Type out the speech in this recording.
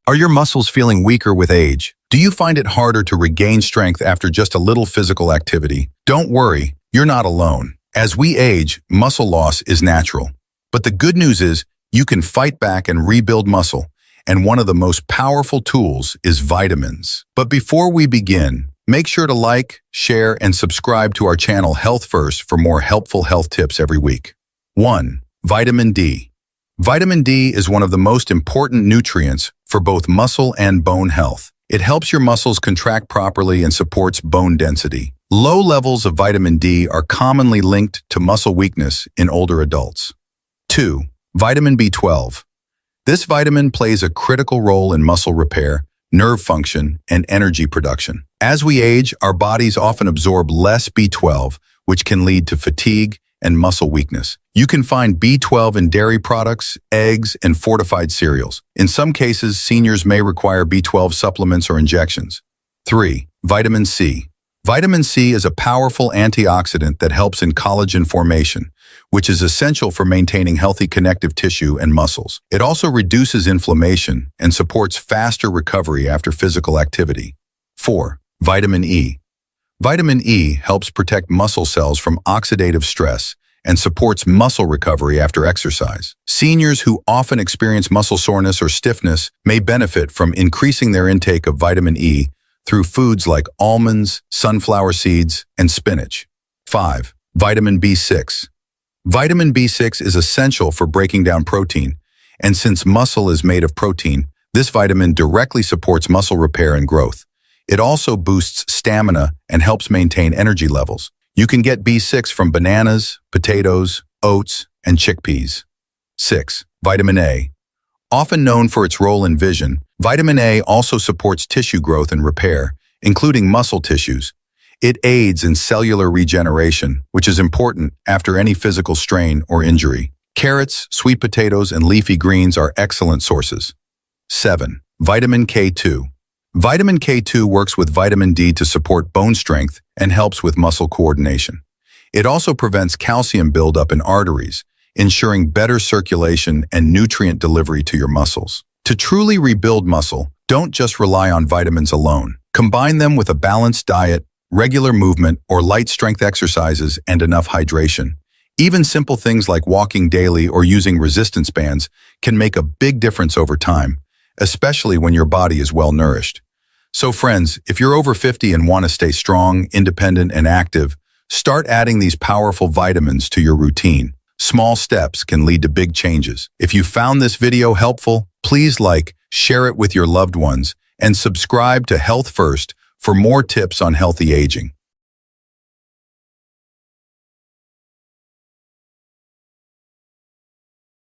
Are your muscles feeling weaker with age? Do you find it harder to regain strength after just a little physical activity? Don't worry, you're not alone. As we age, muscle loss is natural. But the good news is you can fight back and rebuild muscle, and one of the most powerful tools is vitamins. But before we begin, make sure to like, share, and subscribe to our channel Health First for more helpful health tips every week. 1. Vitamin D. Vitamin D is one of the most important nutrients for both muscle and bone health. It helps your muscles contract properly and supports bone density. Low levels of vitamin D are commonly linked to muscle weakness in older adults. 2. Vitamin B12. This vitamin plays a critical role in muscle repair, nerve function, and energy production. As we age, our bodies often absorb less B12, which can lead to fatigue and muscle weakness. You can find B12 in dairy products, eggs, and fortified cereals. In some cases, seniors may require B12 supplements or injections. 3. Vitamin C. Vitamin C is a powerful antioxidant that helps in collagen formation, which is essential for maintaining healthy connective tissue and muscles. It also reduces inflammation and supports faster recovery after physical activity. 4. Vitamin E. Vitamin E helps protect muscle cells from oxidative stress and supports muscle recovery after exercise. Seniors who often experience muscle soreness or stiffness may benefit from increasing their intake of vitamin E through foods like almonds, sunflower seeds, and spinach. 5. Vitamin B6. Vitamin B6 is essential for breaking down protein, and since muscle is made of protein, this vitamin directly supports muscle repair and growth. It also boosts stamina and helps maintain energy levels. You can get B6 from bananas, potatoes, oats, and chickpeas. 6. Vitamin A. Often known for its role in vision, vitamin A also supports tissue growth and repair, including muscle tissues. It aids in cellular regeneration, which is important after any physical strain or injury. Carrots, sweet potatoes, and leafy greens are excellent sources. 7. Vitamin K2. Vitamin K2 works with vitamin D to support bone strength and helps with muscle coordination. It also prevents calcium buildup in arteries, ensuring better circulation and nutrient delivery to your muscles. To truly rebuild muscle, don't just rely on vitamins alone. Combine them with a balanced diet, regular movement, or light strength exercises, and enough hydration. Even simple things like walking daily or using resistance bands can make a big difference over time, especially when your body is well nourished. So friends, if you're over 50 and want to stay strong, independent, and active, start adding these powerful vitamins to your routine. Small steps can lead to big changes. If you found this video helpful, please like, share it with your loved ones, and subscribe to Health First for more tips on healthy aging.